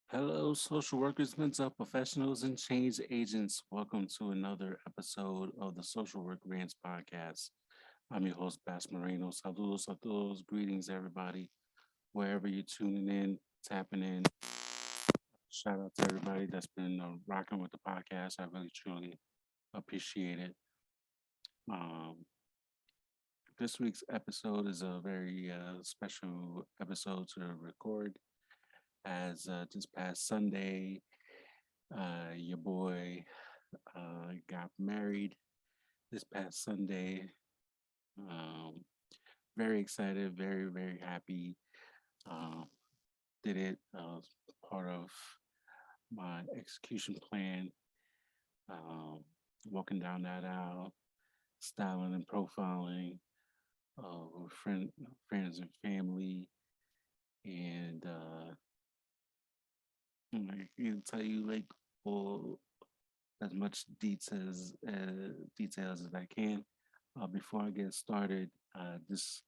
Hello, social workers, mental professionals, and change agents. Welcome to another episode of the Social Work Rants podcast. I'm your host, Bass Moreno. Saludos a todos. Greetings, everybody. Wherever you're tuning in, tapping in. Shout out to everybody that's been rocking with the podcast. I really, truly appreciate it. Um, this week's episode is a very special episode to record as this past Sunday, your boy got married this past Sunday. Um, very excited, very, very happy. Um, did it part of my execution plan, um, walking down that aisle, styling and profiling with friends and family. And I can tell you like all as much details as I can. Before I get started, this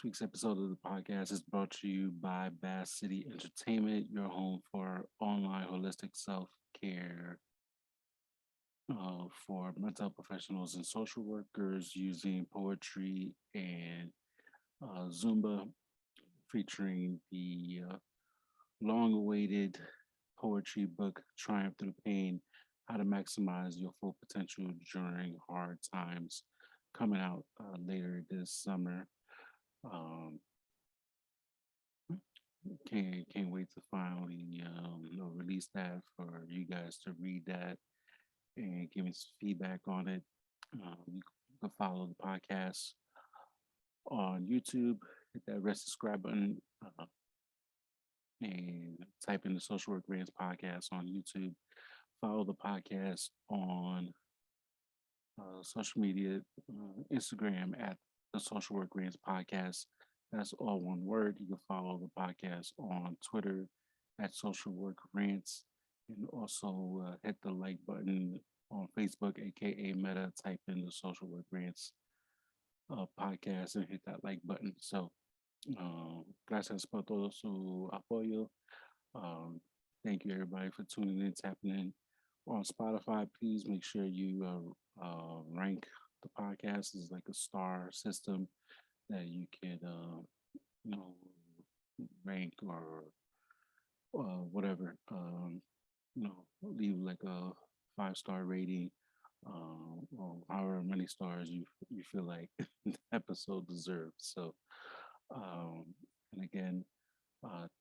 week's episode of the podcast is brought to you by Bass City Entertainment, your home for online holistic self care for mental professionals and social workers using poetry and Zumba, featuring the long awaited poetry book, Triumph Through Pain: How to Maximize Your Full Potential During Hard Times, coming out later this summer. Um, can't wait to finally release that for you guys to read that and give me some feedback on it. You can follow the podcast on YouTube. Hit that red subscribe button and type in the Social Work Grants podcast on YouTube. Follow the podcast on social media, Instagram at the Social Work Grants podcast. That's all one word. You can follow the podcast on Twitter at Social Work Rants, and also hit the like button on Facebook, aka Meta. Type in the Social Work Rants podcast and hit that like button. So, gracias por todo su apoyo. Um, thank you everybody for tuning in, tapping in on Spotify. Please make sure you rank the podcast as like a star system that you can you know rank or whatever. Leave like a 5-star rating, or however many stars you feel like the episode deserves. So, um, and again,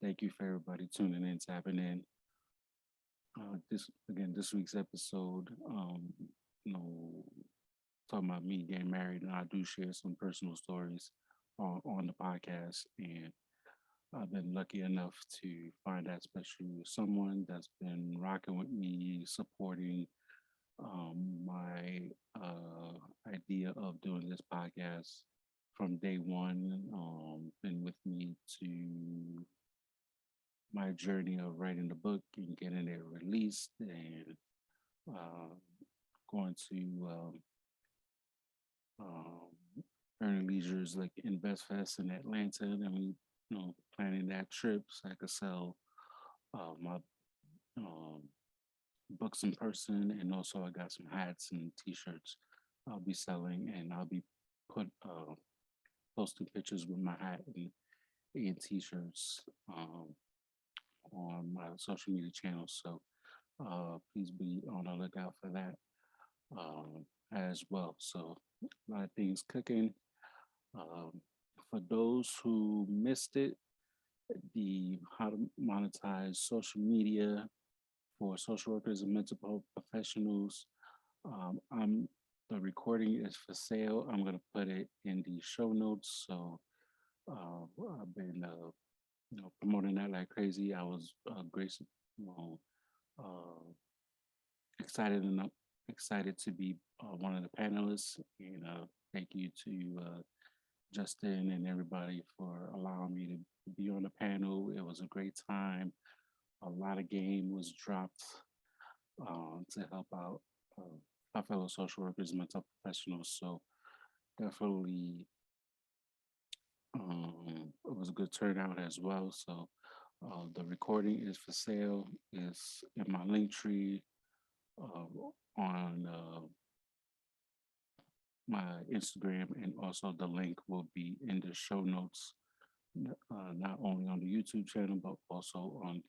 thank you for everybody tuning in, tapping in. This week's episode, you know, talking about me getting married, and I do share some personal stories on the podcast, and I've been lucky enough to find that special someone that's been rocking with me, supporting my idea of doing this podcast from day one. Been with me to my journey of writing the book and getting it released, and uh, going to um, Earning Leisure's like Invest Fest in Atlanta, and we, planning that trip so I could sell my um, books in person, and also I got some hats and T-shirts I'll be selling, and I'll be put posting pictures with my hat and T-shirts on my social media channels. So please be on the lookout for that as well. So a lot of things cooking. Um, for those who missed it, the how to monetize social media for social workers and mental professionals. The recording is for sale. I'm gonna put it in the show notes. So I've been promoting that like crazy. I was you know, uh, excited enough excited to be one of the panelists, and thank you to Justin and everybody for allowing me to be on the panel. It was a great time. A lot of game was dropped to help out our fellow social workers and mental professionals. So definitely, it was a good turnout as well. So The recording is for sale. It's in my link tree on my Instagram, and also the link will be in the show notes, not only on the YouTube channel but also on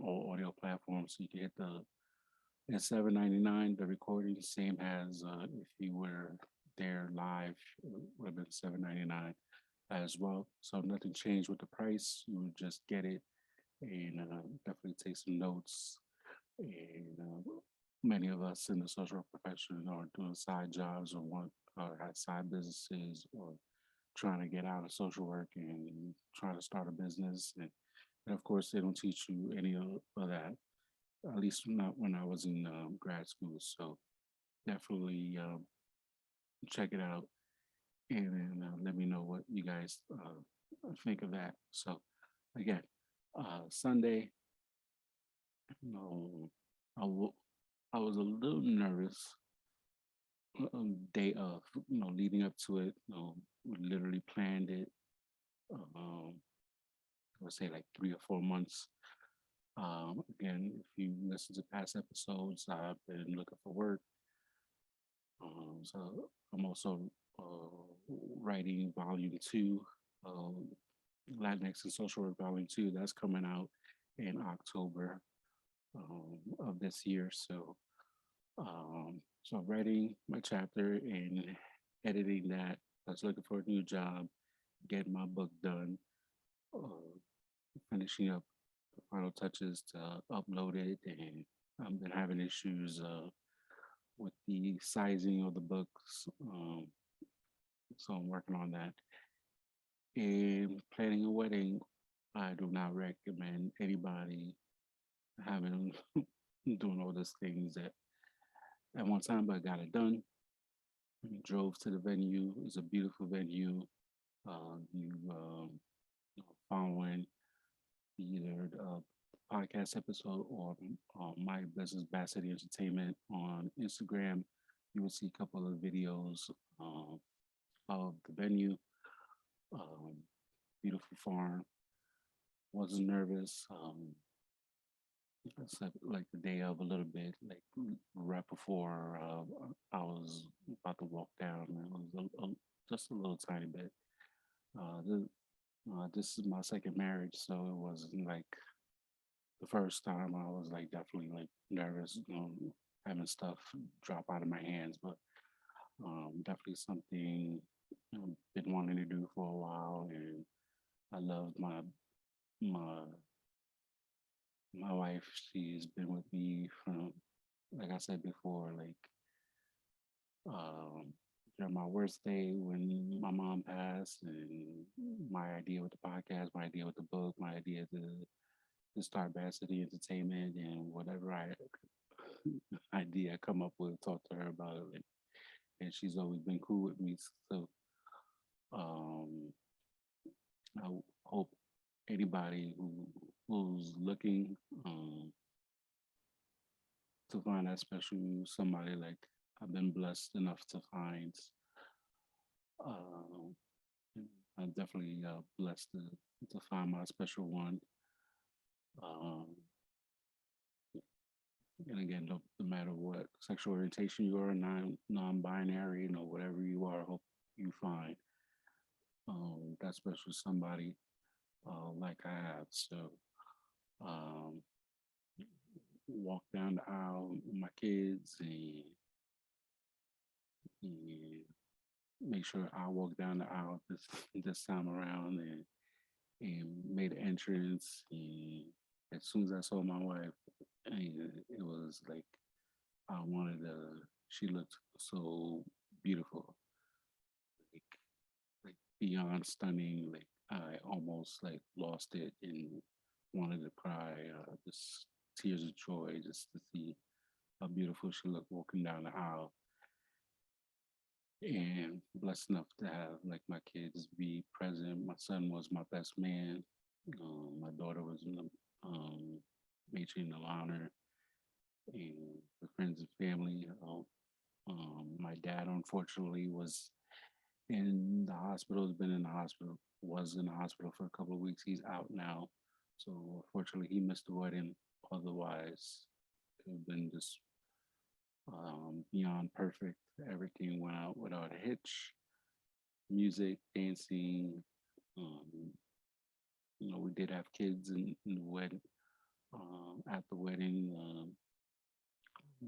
all audio platforms. You can hit the it's $7.99. The recording same as if you were there live, it would have been $7.99 as well. So nothing changed with the price. You would just get it and definitely take some notes. And many of us in the social work profession are doing side jobs or want or have side businesses or trying to get out of social work and trying to start a business. And of course, they don't teach you any of that, at least not when I was in grad school. So definitely check it out and let me know what you guys think of that. So again, Sunday, you know, I, w- I was a little nervous day of, leading up to it. We literally planned it. Um, I would say like 3 or 4 months. Again, if you listen to past episodes, I've been looking for work. So I'm also writing volume 2, uh, Latinx and Social Work Volume 2. That's coming out in October of this year. So writing my chapter and editing that. I was looking for a new job, getting my book done, uh, finishing up the final touches to upload it, and I've been having issues with the sizing of the books. So I'm working on that. And planning a wedding, I do not recommend anybody having doing all those things at one time, but I got it done. Drove to the venue. It's a beautiful venue. You following either the podcast episode or my business Bassity Entertainment on Instagram, you will see a couple of videos of the venue. Um, Beautiful farm. Wasn't nervous. I slept like the day of a little bit, like right before I was about to walk down. It was just a little tiny bit. This is my second marriage, so it wasn't like the first time. I was like definitely like nervous, having stuff drop out of my hands, but definitely something been wanting to do for a while, and I love my my wife. She's been with me from, like I said before, like um, during my worst day when my mom passed, and my idea with the podcast, my idea with the book, my idea to start Bad City Entertainment, and whatever I idea I come up with, talk to her about it, and she's always been cool with me. So um, I hope anybody who's looking to find that special somebody, like I've been blessed enough to find. Um, I'm definitely blessed to find my special one. Um, and again, no matter what sexual orientation you are, non-binary, whatever you are, I hope you find that special somebody like I have. So um, walk down the aisle with my kids, and make sure I walk down the aisle this time around, and made an entrance. And as soon as I saw my wife, it was like I wanted to. She looked so beautiful, like like beyond stunning. Like I almost like lost it and wanted to cry. Just tears of joy just to see how beautiful she looked walking down the aisle. And blessed enough to have like my kids be present. My son was my best man. My daughter was major in the honor, and the friends and family. My dad unfortunately was in the hospital. Has been in the hospital. Was in the hospital for a couple of weeks. He's out now. So unfortunately, he missed the wedding. Otherwise, it would have been just beyond perfect. Everything went out without a hitch. Music, dancing. Um, we did have kids in the wedding. At the wedding,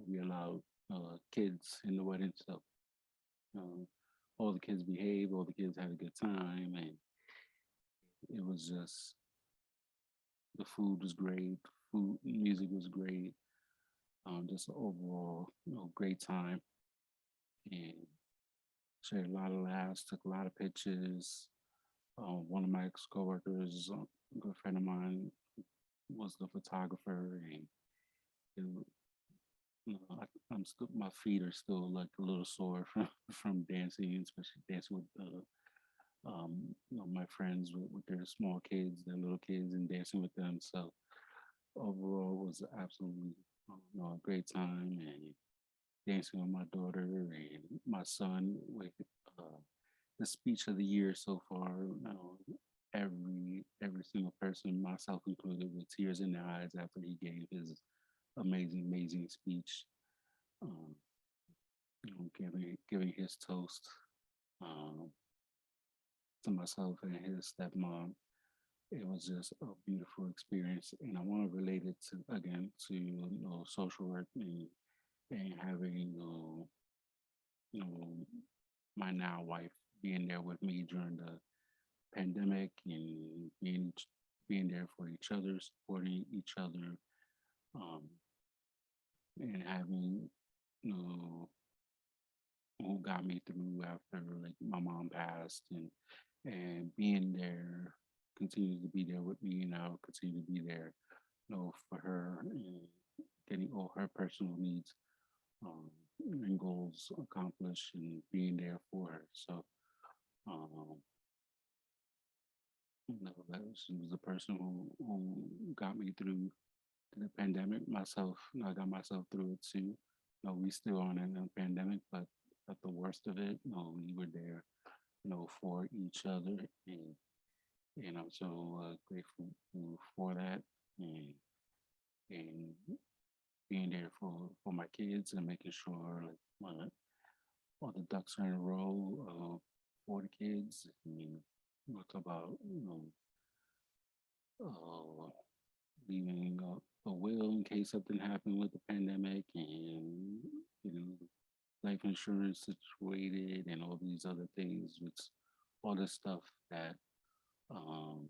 we allowed kids in the wedding, so um, all the kids behaved. All the kids had a good time, and it was just the food was great. Food, music was great. Just an overall, great time, and shared a lot of laughs. Took a lot of pictures. One of my ex coworkers, a good friend of mine, was the photographer, and it, I'm still my feet are still like a little sore from from dancing, especially dancing with my friends with their small kids, their little kids, and dancing with them. So overall, it was absolutely a great time, and dancing with my daughter and my son with uh, the speech of the year so far. Every single person, myself included, with tears in their eyes after he gave his amazing speech. Um, giving his toast um, to myself and his stepmom. It was just a beautiful experience, and I want to relate it to again to social work and having you know my now wife being there with me during the pandemic and being there for each other, supporting each other, um, and having you know who got me through after like my mom passed and being there continues to be there with me and I'll continue to be there for her and getting all her personal needs um, and goals accomplished and being there for her. So um, that she was the person who got me through the pandemic. Myself, I got myself through it too. We still on in the pandemic, but at the worst of it, we were there, for each other, and I'm so grateful for that, and and being there for my kids and making sure like all the ducks are in a row for the kids. I mean, we'll talk about uh, leaving a will in case something happened with the pandemic, and you know life insurance situated, and all these other things, which all this stuff that um,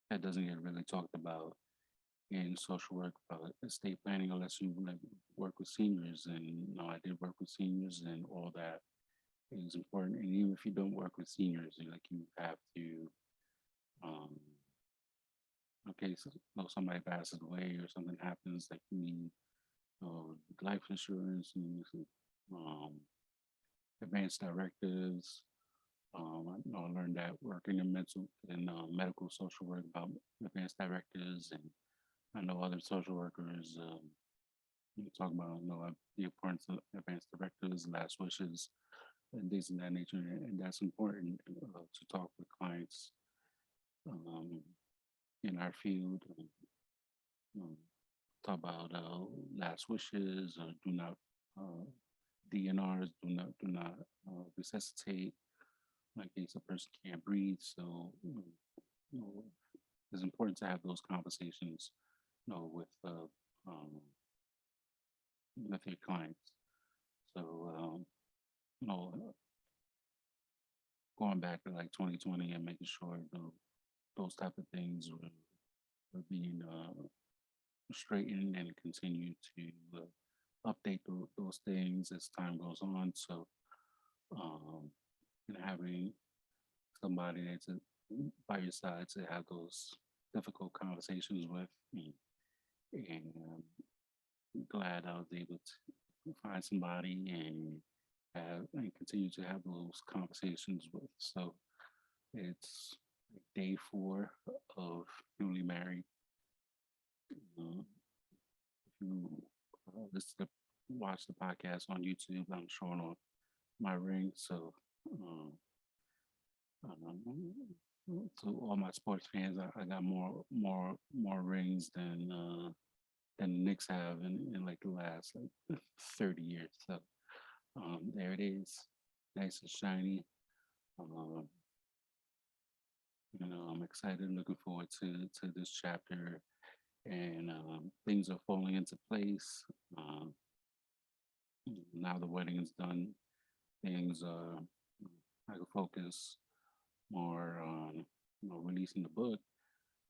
that doesn't get really talked about in social work, estate planning, unless you like work with seniors. And I did work with seniors, and all that is important. And even if you don't work with seniors, you have to, um, in case somebody passes away or something happens, like you need life insurance and um, advanced directives. I learned that working in medical social work about advanced directives, and I know other social workers talk about the importance of advanced directives, last wishes, and things of that nature, and that's important to talk with clients um, in our field. Um, talk about last wishes, or do not uh, DNRs, do not resuscitate in case a person can't breathe. So you know, it's important to have those conversations, um, with your clients. So going back to like 2020 and making sure those type of things were being straightened and continue to update those things as time goes on. So um, and having somebody that's by your side to have those difficult conversations with me, and glad I was able to find somebody and continue to have those conversations with. So it's day 4 of newly married. Uh, if you watch the podcast on YouTube, I'm showing on my ring. So um, to all my sports fans, I got more rings than the Knicks have in like the last like 30 years. So there it is, nice and shiny. Um, I'm excited, looking forward to this chapter, and things are falling into place. Um, Now the wedding is done, things I can focus more on releasing the book,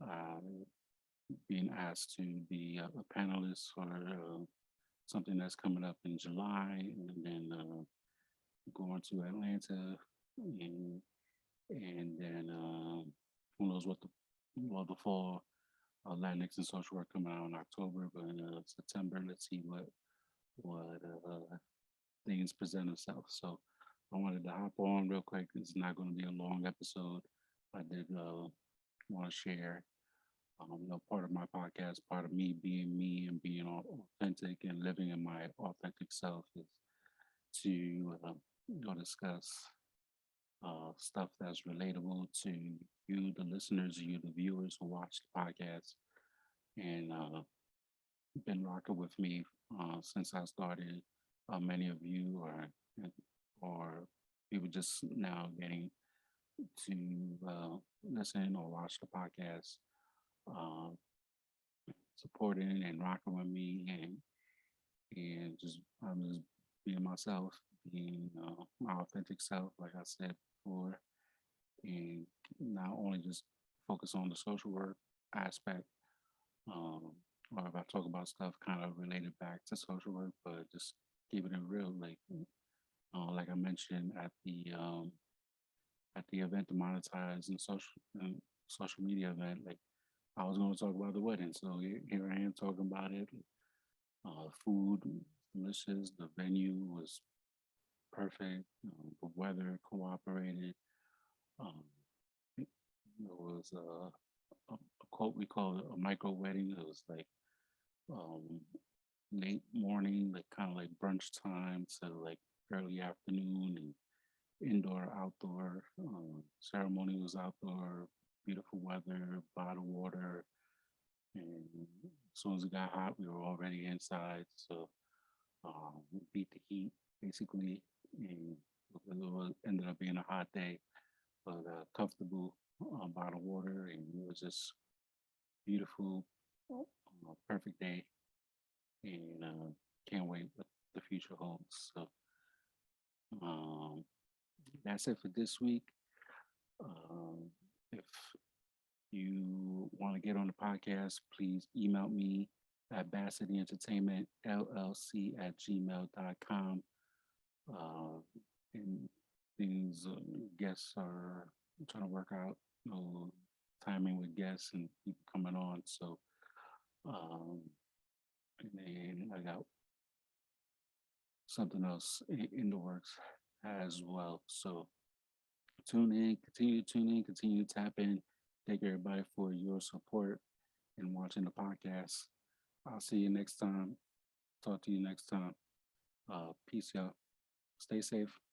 uh, being asked to be a panelist for something that's coming up in July, and then going to Atlanta, and then who knows what the fall Latinx and social work coming out in October, but in September, let's see what things present themselves. So I wanted to hop on real quick. It's not going to be a long episode. I did want to share, part of my podcast, part of me being me and being authentic and living in my authentic self is to discuss stuff that's relatable to you, the listeners, you, the viewers who watch the podcast, and been rocking with me since I started. Many of you or people just now getting to listen or watch the podcast, uh, supporting and rocking with me, and just I'm just being myself, being my authentic self, like I said before, and not only just focus on the social work aspect, um, or if I talk about stuff kind of related back to social work, but just keeping it real, like I mentioned at the event to monetize and social media event, like I was going to talk about the wedding, so here I am talking about it. Food was delicious. The venue was perfect. The weather cooperated. Um, it was a quote we call it a micro wedding. It was like um, late morning, like kind of like brunch time to like early afternoon, and indoor, outdoor. Ceremony was outdoor, beautiful weather, bottled water, and as soon as it got hot, we were already inside. So we beat the heat basically, and ended up being a hot day, but comfortable bottled water, and it was just beautiful, perfect day, and can't wait what the future holds. So um, that's it for this week. Um, if you want to get on the podcast, please email me at Bassity Entertainment LLC at gmail.com. Uh, and things, guests are trying to work out, timing with guests and people coming on. So, um, and then I got something else in the works as well. So tune in, continue to tune in, continue to tap in. Thank everybody for your support and watching the podcast. I'll see you next time. Talk to you next time. Peace, y'all. Stay safe.